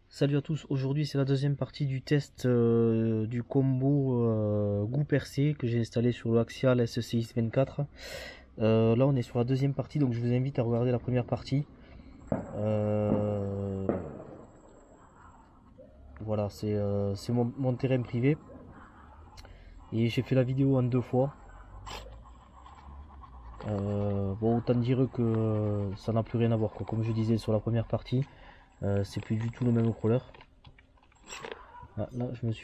Salut à tous, aujourd'hui c'est la deuxième partie du test du combo goût percé que j'ai installé sur le Axial SCX 24. Là on est sur la deuxième partie, donc je vous invite à regarder la première partie. Voilà, c'est mon terrain privé et j'ai fait la vidéo en 2 fois. Bon, autant dire que ça n'a plus rien à voir quoi. Comme je disais sur la première partie, c'est plus du tout le même crawler. Ah, là je me suis...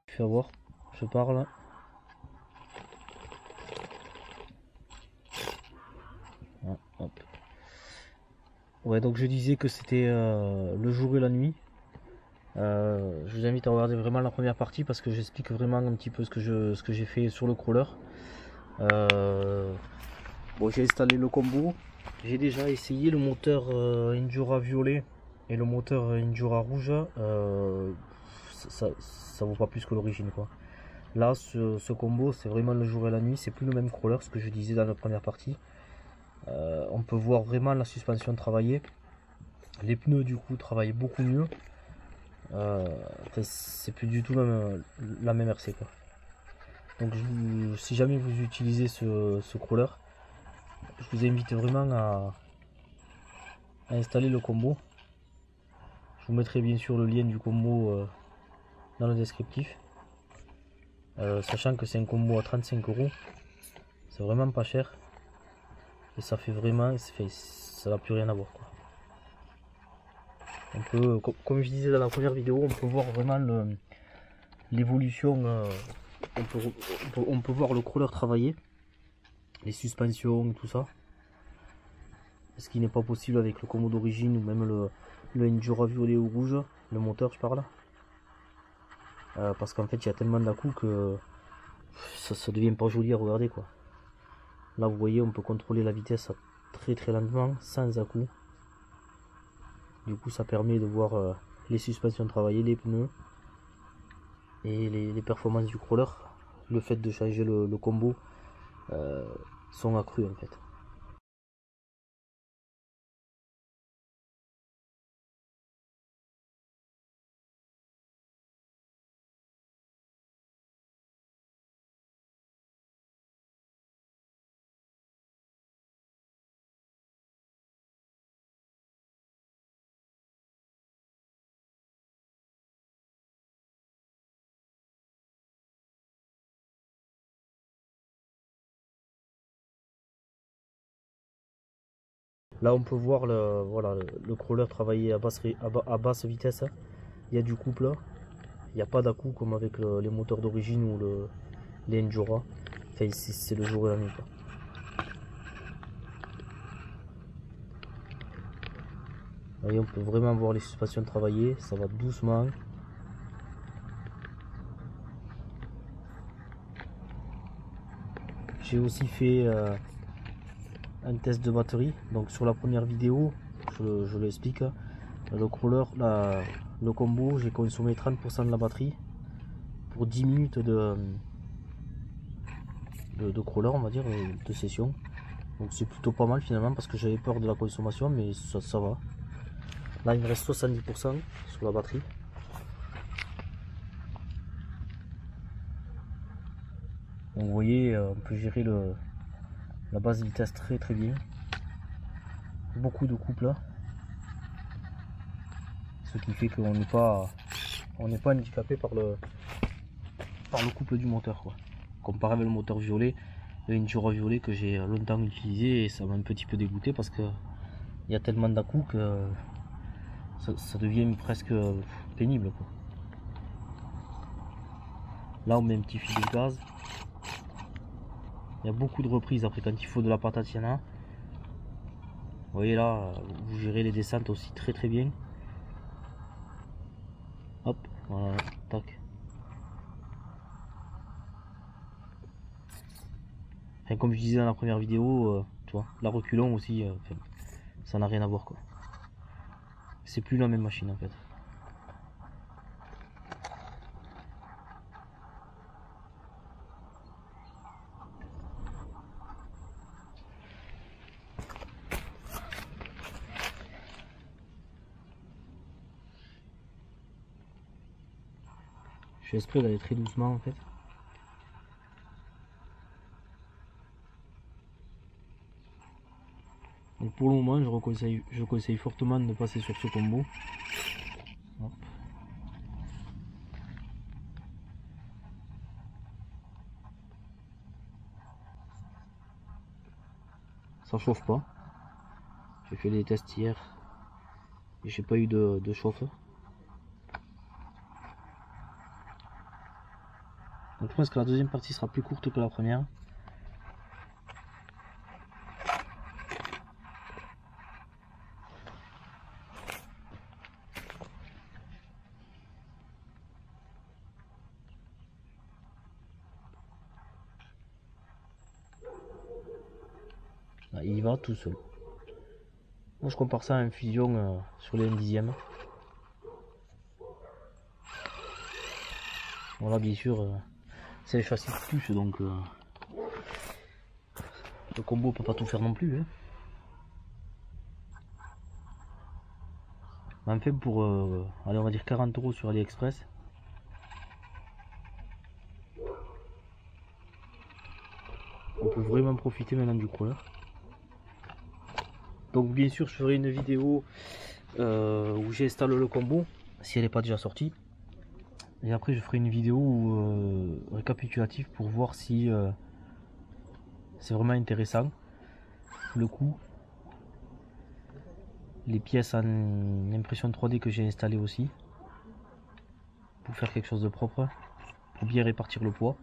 fait avoir, je parle. Ah, hop. Ouais, donc je disais que c'était le jour et la nuit. Je vous invite à regarder vraiment la première partie parce que j'explique vraiment un petit peu ce que j'ai fait sur le crawler. Bon, j'ai installé le combo. J'ai déjà essayé le moteur Endura violet et le moteur Endura rouge. Ça vaut pas plus que l'origine quoi. Là, ce combo, c'est vraiment le jour et la nuit. C'est plus le même crawler, ce que je disais dans la première partie. On peut voir vraiment la suspension travailler. Les pneus du coup travaillent beaucoup mieux. C'est plus du tout la même RC quoi. Donc si jamais vous utilisez ce crawler, je vous invite vraiment à installer le combo. Je vous mettrai bien sûr le lien du combo dans le descriptif. Sachant que c'est un combo à 35 €, c'est vraiment pas cher. Et ça fait vraiment, ça n'a plus rien à voir quoi. On peut, comme je disais dans la première vidéo, on peut voir vraiment l'évolution. On peut voir le crawler travailler, les suspensions, tout ça. Ce qui n'est pas possible avec le combo d'origine ou même le Endura violet ou rouge, le moteur je parle. Parce qu'en fait il y a tellement d'à-coups que ça devient pas joli à regarder quoi. Là vous voyez on peut contrôler la vitesse très très lentement sans à-coups. Du coup ça permet de voir les suspensions travailler, les pneus et les performances du crawler. Le fait de changer le combo sont accrues en fait. Là on peut voir voilà, le crawler travailler à basse vitesse. Il y a du couple, il n'y a pas d'à-coups comme avec les moteurs d'origine ou les Endura. Enfin, c'est le jour et la nuit quoi. Vous voyez, on peut vraiment voir les suspensions travailler, ça va doucement. J'ai aussi fait un test de batterie. Donc sur la première vidéo, je l'explique, le crawler, le combo, j'ai consommé 30% de la batterie pour 10 minutes de crawler, on va dire, de session. Donc c'est plutôt pas mal finalement parce que j'avais peur de la consommation, mais ça va. Là il me reste 70% sur la batterie. Donc vous voyez, on peut gérer la basse vitesse très très bien. Beaucoup de couple là. Ce qui fait qu'on n'est pas handicapé par le couple du moteur quoi. Comparé avec le moteur violet, le Endura violet que j'ai longtemps utilisé et ça m'a un petit peu dégoûté parce que il y a tellement d'à-coups que ça devient presque pénible quoi. Là on met un petit fil de gaz. Il y a beaucoup de reprises après quand il faut de la patate, il y en a. Vous voyez là, vous gérez les descentes aussi très très bien. Hop, voilà, tac. Enfin, comme je disais dans la première vidéo, tu vois, la reculons aussi, ça n'a rien à voir quoi. C'est plus la même machine en fait. Je fais exprès d'aller très doucement en fait. Donc pour le moment, je conseille fortement de passer sur ce combo. Hop. Ça chauffe pas. J'ai fait des tests hier et j'ai pas eu de chauffe. Donc je pense que la deuxième partie sera plus courte que la première. Là, il va tout seul. Moi je compare ça à un fusion sur les 1/10. Voilà, bien sûr, c'est les châssis de plus, donc le combo peut pas tout faire non plus. Hein. Mais en fait, pour allez, on va dire 40 € sur AliExpress, on peut vraiment profiter maintenant du crawler. Donc bien sûr je ferai une vidéo où j'installe le combo si elle n'est pas déjà sortie, et après je ferai une vidéo récapitulative pour voir si c'est vraiment intéressant, le coût, les pièces en impression 3D que j'ai installées aussi pour faire quelque chose de propre, pour bien répartir le poids,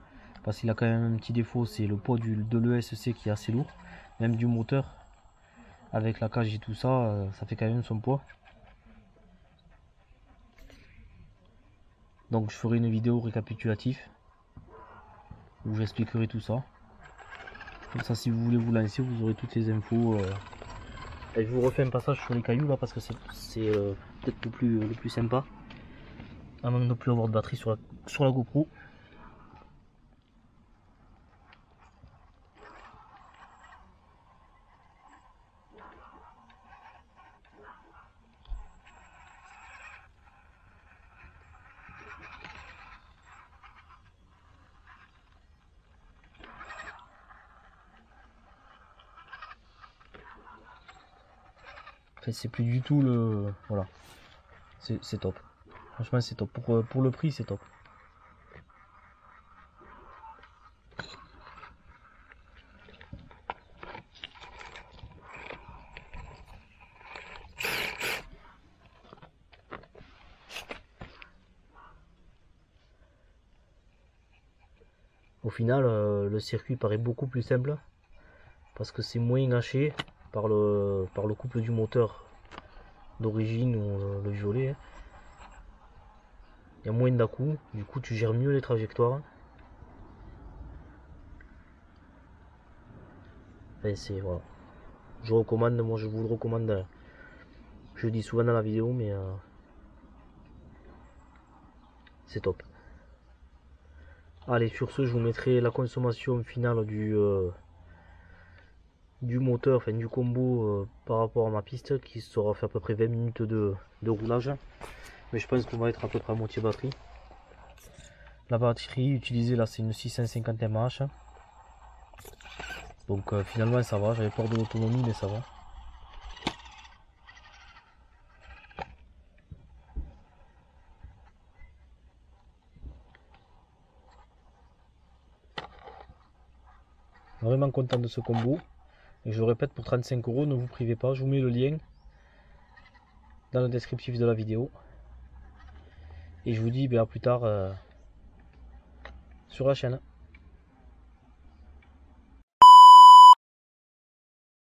parce qu'il a quand même un petit défaut, c'est le poids de l'ESC qui est assez lourd, même du moteur avec la cage et tout ça, ça fait quand même son poids. Donc je ferai une vidéo récapitulative où j'expliquerai tout ça. Comme ça, si vous voulez vous lancer, vous aurez toutes les infos. Et je vous refais un passage sur les cailloux là parce que c'est peut-être le plus sympa. À moins de ne plus avoir de batterie sur la GoPro. En fait, c'est plus du tout le. Voilà. C'est top. Franchement, c'est top. Pour le prix, c'est top. Au final, le circuit paraît beaucoup plus simple parce que c'est moins gâché par le couple du moteur d'origine ou le violet. Hein. Il y a moins d'à-coups, du coup tu gères mieux les trajectoires. C'est voilà. Je recommande, moi je vous le recommande. Je le dis souvent dans la vidéo, mais c'est top. Allez, sur ce, je vous mettrai la consommation finale du moteur, enfin du combo par rapport à ma piste, qui sera fait à peu près 20 minutes de roulage. Mais je pense qu'on va être à peu près à moitié batterie. La batterie utilisée là, c'est une 650 mAh. Donc finalement ça va, j'avais peur de l'autonomie, mais ça va. Vraiment content de ce combo. Et je le répète, pour 35 €, ne vous privez pas. Je vous mets le lien dans le descriptif de la vidéo. Et je vous dis à plus tard sur la chaîne.